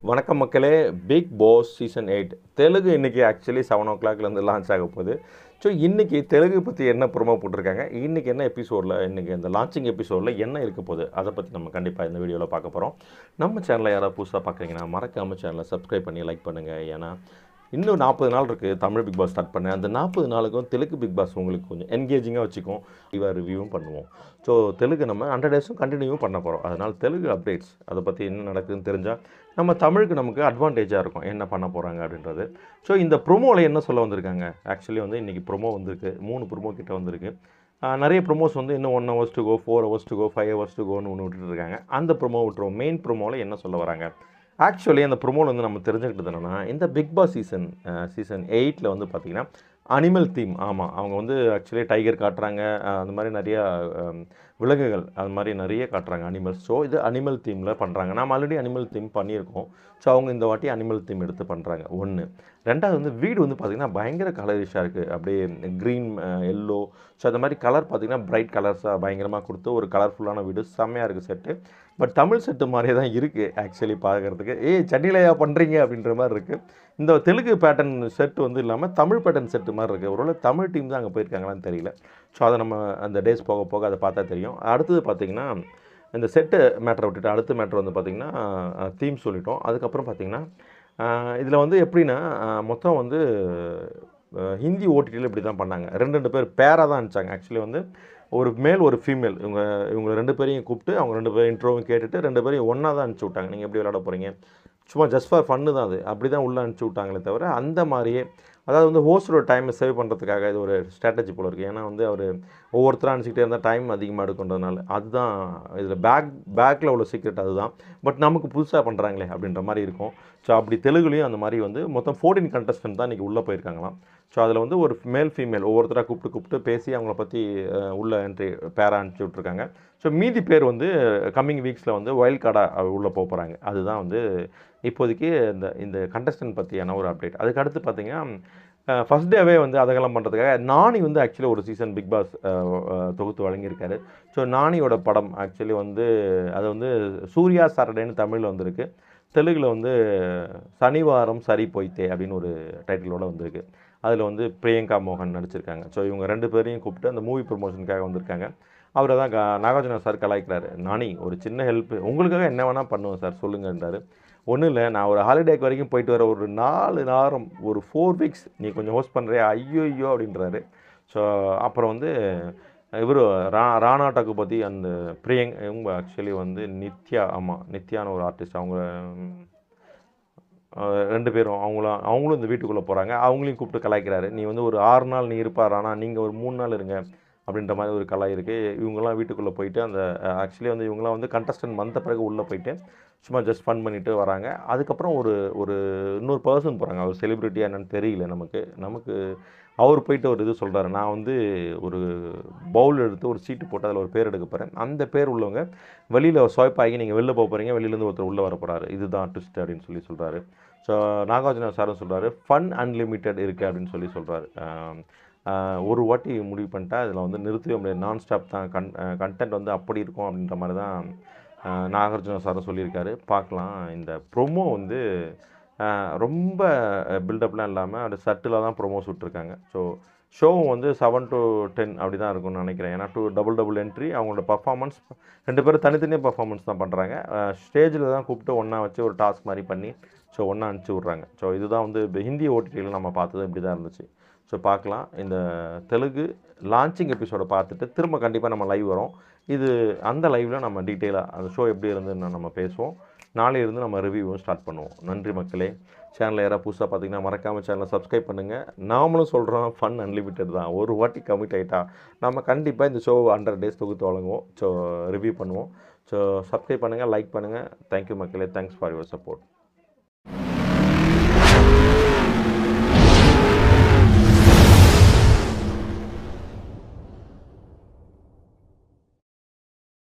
வணக்கம் மக்களே. Big Boss season 8 Telugu இன்றைக்கி ஆக்சுவலி 7 o'clockலேருந்து லான்ச் ஆக போகுது. ஸோ இன்றைக்கி தெலுங்கு பற்றி என்ன ப்ரோமோ போட்டிருக்காங்க, இன்றைக்கி என்ன எபிசோடில், இன்றைக்கி இந்த லான்ச்சிங் எபிசோடில் என்ன இருக்க போகுது, அதை பற்றி நம்ம கண்டிப்பாக இந்த வீடியோவில் பார்க்க போகிறோம். நம்ம சேனலை யாராவது புதுசாக பார்க்குறீங்கன்னா மறக்காமல் சேனலை சப்ஸ்கிரைப் பண்ணி லைக் பண்ணுங்கள். ஏன்னா இன்னும் 40 நாள் இருக்குது தமிழ் பிக் பாஸ் ஸ்டார்ட் பண்ணேன். அந்த 40 நாளுக்கும் தெலுங்கு பிக் பாஸ் உங்களுக்கு கொஞ்சம் என்கேஜிங்காக வச்சுக்கும். இவா ரிவ்யூவும் பண்ணுவோம். ஸோ தெலுங்கு நம்ம 100 டேஸும் கண்டினியூவும் பண்ண போகிறோம். அதனால் தெலுங்கு அப்டேட்ஸ் அதை பற்றி என்ன நடக்குதுன்னு தெரிஞ்சால் நம்ம தமிழுக்கு நமக்கு அட்வான்டேஜாக இருக்கும் என்ன பண்ண போகிறாங்க அப்படின்றது. ஸோ இந்த ப்ரொமோவில் என்ன சொல்ல வந்திருக்காங்க, ஆக்சுவலி வந்து இன்றைக்கி ப்ரொமோ வந்திருக்கு, 3 ப்ரொமோ கிட்ட வந்திருக்கு. நிறைய ப்ரொமோஸ் வந்து இன்னும் 1 hours to go, 4 hours to go, 5 hours to goன்னு ஒன்று விட்டுட்டு இருக்காங்க. அந்த ப்ரொமோ விட்டுருவோம். மெயின் ப்ரொமோவில் என்ன சொல்ல வராங்க, ஆக்சுவலி அந்த ப்ரொமோவில் வந்து நம்ம தெரிஞ்சுக்கிட்டது என்னென்னா, இந்த பிக் பாஸ் சீசன் 8 வந்து பார்த்திங்கன்னா அனிமல் தீம். ஆமாம், அவங்க வந்து ஆக்சுவலி டைகர் காட்டுறாங்க, அந்த மாதிரி நிறையா விலங்குகள் அது மாதிரி நிறைய காட்டுறாங்க அனிமல்ஸ். ஸோ இது அனிமல் தீமில் பண்ணுறாங்க. நம்ம ஆல்ரெடி அனிமல் தீம் பண்ணியிருக்கோம். ஸோ அவங்க இந்த வாட்டி அனிமல் தீம் எடுத்து பண்ணுறாங்க. ஒன்று. ரெண்டாவது வந்து வீடு வந்து பார்த்திங்கன்னா பயங்கர கலரிஷாக இருக்குது. அப்படியே க்ரீன், எல்லோ, ஸோ அந்த மாதிரி கலர் பார்த்திங்கன்னா பிரைட் கலர்ஸாக பயங்கரமாக கொடுத்து ஒரு கலர்ஃபுல்லான வீடு செம்மையாக இருக்குது செட்டு. பட் தமிழ் செட்டு மாதிரியே தான் இருக்குது ஆக்சுவலி பார்க்குறதுக்கு. சன்னிலையா பண்ணுறீங்க அப்படின்ற மாதிரி இருக்குது. இந்த தெலுங்கு பேட்டர்ன் செட்டு வந்து இல்லாமல் தமிழ் பேட்டர்ன் செட்டு மாதிரி இருக்குது. ஒருவேளை தமிழ் டீம் தான் அங்கே போயிருக்காங்களான்னு தெரியல. ஸோ அதை நம்ம அந்த டேஸ் போக போக அதை பார்த்தா தெரியும். அடுத்தது பார்த்திங்கன்னா இந்த செட்டு மேட்டரை விட்டுட்டு அடுத்த மேட்ரு வந்து பார்த்திங்கன்னா தீம் சொல்லிட்டோம். அதுக்கப்புறம் பார்த்திங்கன்னா இதில் வந்து எப்படின்னா மொத்தம் வந்து ஹிந்தி ஓடிடியில் இப்படி தான் பண்ணாங்க. 2 பேர் பேராக தான் அனுப்பிச்சாங்க. ஆக்சுவலி வந்து ஒரு மேல் ஒரு ஃபீமேல், இவங்க 2 பேரையும் கூப்பிட்டு அவங்க 2 பேரும் இன்ட்ரோவும் கேட்டுட்டு 2 பேரையும் ஒன்றா தான் அனுப்பிச்சி விட்டாங்க. நீங்கள் எப்படி விளையாட போகிறீங்க, சும்மா ஜஸ்ட் ஃபார் ஃபன்னு தான் அது, அப்படி தான் உள்ளே அனுப்பிச்சி விட்டாங்களே தவிர அந்த மாதிரியே, அதாவது வந்து ஹோஸ்டரோட டைமை சேவ் பண்ணுறதுக்காக இது ஒரு ஸ்ட்ராட்டஜி போல் இருக்குது. ஏன்னா வந்து அவர் ஒவ்வொருத்தராக அனுப்பிச்சிக்கிட்டே இருந்தால் டைம் அதிகமாக எடுக்குன்றதுனால அதுதான் இதில் பேக்கில் உள்ள சீக்ரெட் அதுதான். பட் நமக்கு புதுசாக பண்ணுறாங்களே அப்படின்ற மாதிரி இருக்கும். ஸோ அப்படி தெலுங்குலேயும் அந்த மாதிரி வந்து மொத்தம் 14 கண்டஸ்டன்ட் தான் இன்றைக்கி உள்ளே போயிருக்காங்களாம். ஸோ அதில் வந்து ஒரு மேல் ஃபீமேல் ஒவ்வொருத்தராக கூப்பிட்டு பேசி அவங்கள பற்றி உள்ளே என்ட்ரி பேராக அனுப்பிச்சி விட்ருக்காங்க. ஸோ மீதி பேர் வந்து கம்மிங் வீக்ஸில் வந்து வைல்ட் கார்டாக உள்ளே போகிறாங்க. அதுதான் வந்து இப்போதைக்கு இந்த கண்டஸ்டன்ட் பற்றியான ஒரு அப்டேட். அதுக்கு அடுத்து பார்த்திங்கன்னா ஃபஸ்ட் டேவே வந்து அதெல்லாம் பண்ணுறதுக்காக நானி வந்து ஆக்சுவலி ஒரு சீசன் பிக் பாஸ் தொகுத்து வழங்கியிருக்காரு. ஸோ நானியோட படம் ஆக்சுவலி வந்து அது வந்து சூர்யா சாட்டர்டேன்னு தமிழில் வந்திருக்கு. தெலுங்கில் வந்து சனிவாரம் சரி போய்த்தே அப்படின்னு ஒரு டைட்டிலோடு வந்திருக்கு. அதில் வந்து பிரியங்கா மோகன் நடிச்சிருக்காங்க. ஸோ இவங்க 2 பேரையும் கூப்பிட்டு அந்த மூவி ப்ரொமோஷனுக்காக வந்திருக்காங்க. அவரை தான் நாகார்ஜுனா சார் கலாய்க்கிறாரு. நானி ஒரு சின்ன ஹெல்ப்பு, உங்களுக்காக என்ன வேணால் பண்ணுவேன் சார் சொல்லுங்கன்றாரு. ஒன்றும் இல்லை, நான் ஒரு ஹாலிடேக்கு வரைக்கும் போயிட்டு வர ஒரு 4 வாரம் ஒரு 4 வீக்ஸ் நீ கொஞ்சம் ஹோஸ்ட் பண்ணுறியா, ஐயோ அப்படின்றாரு. ஸோ அப்புறம் வந்து இவர் ராணா டகுபதி அந்த இவங்க ஆக்சுவலி வந்து நித்யா, ஆமாம் நித்யான்னு ஒரு ஆர்டிஸ்ட், அவங்க 2 பேரும் அவங்களும் இந்த வீட்டுக்குள்ளே போகிறாங்க. அவங்களையும் கூப்பிட்டு கலாய்க்கிறாரு. நீ வந்து ஒரு 6 நாள் நீ இருப்பா ராணா, நீங்கள் ஒரு 3 நாள் இருங்க அப்படின்ற மாதிரி ஒரு கலாய் இருக்குது. இவங்கெல்லாம் வீட்டுக்குள்ளே போயிட்டு அந்த ஆக்சுவலி வந்து இவங்களாம் வந்து கண்டஸ்டன்ட் வந்த பிறகு உள்ளே போயிட்டு சும்மா ஜஸ்ட் ஃபன் பண்ணிவிட்டு வராங்க. அதுக்கப்புறம் ஒரு இன்னொரு பர்சன் போகிறாங்க. அவர் செலிப்ரிட்டியாக என்னென்னு தெரியல நமக்கு அவர் போயிட்டு ஒரு இது சொல்கிறாரு, நான் வந்து ஒரு பவுல் எடுத்து ஒரு சீட்டு போட்டு அதில் ஒரு பேர் எடுக்க போகிறேன், அந்த பேர் உள்ளவங்க வெளியில் ஸ்வைப் ஆகி நீங்கள் வெளில போக போகிறீங்க, வெளியிலேருந்து ஒருத்தர் உள்ளே வர போகிறாரு, இதுதான் ட்விஸ்ட் அப்படின்னு சொல்கிறாரு. ஸோ நாகார்ஜுனா சாரும் சொல்கிறாரு ஃபன் அன்லிமிட்டெட் இருக்குது அப்படின்னு சொல்கிறாரு. ஒரு வாட்டி முடிவு பண்ணிட்டா இதில் வந்து நிறுத்தவே முடியாது, நான் ஸ்டாப் தான், கண்டென்ட் வந்து அப்படி இருக்கும் அப்படின்ற மாதிரி தான் நாகார்ஜுனா சாரும் சொல்லியிருக்காரு. பார்க்கலாம். இந்த ப்ரொமோ வந்து ரொம்ப பில்டப்லாம் இல்லாமல் அது சட்டிலாக தான் ப்ரொமோஸ் விட்ருக்காங்க. ஸோ ஷோவும் வந்து 7 to 10 அப்படி தான் இருக்கும்னு நினைக்கிறேன். ஏன்னா டபுள் என்ட்ரி, அவங்களோட பர்ஃபார்மன்ஸ் 2 பேரும் தனித்தனியாக பர்ஃபார்மன்ஸ் தான் பண்ணுறாங்க. ஸ்டேஜில் தான் கூப்பிட்டு ஒன்றா வச்சு ஒரு டாஸ்க் மாதிரி பண்ணி ஸோ ஒன்றா அனுப்பிச்சி விட்றாங்க. ஸோ இதுதான் வந்து ஹிந்தி ஓடிடியில் நம்ம பார்த்தது இப்படி தான் இருந்துச்சு. ஸோ பார்க்கலாம். இந்த தெலுங்கு லான்ச்சிங் எபிசோடை பார்த்துட்டு திரும்ப கண்டிப்பாக நம்ம லைவ் வரோம். இது அந்த லைவில் நம்ம டீட்டெயிலாக அந்த ஷோ எப்படி இருந்துன்னு நம்ம பேசுவோம். நாளை இருந்து நம்ம ரிவ்யூவும் ஸ்டார்ட் பண்ணுவோம். நன்றி மக்களே. சேனலில் யாராவது புதுசாக பார்த்தீங்கன்னா மறக்காமல் சேனலை சப்ஸ்கிரைப் பண்ணுங்கள். நாமளும் சொல்கிறோம் ஃபன் அன்லிமிட்டட் தான். ஒரு வாட்டி கமிட் ஆகிட்டா நம்ம கண்டிப்பாக இந்த ஷோ 100 டேஸ் தொகுத்து வழங்குவோம். ஸோ ரிவ்யூ பண்ணுவோம். ஸோ சப்ஸ்கிரைப் பண்ணுங்கள், லைக் பண்ணுங்கள். தேங்க்யூ மக்களே. Thanks for your support.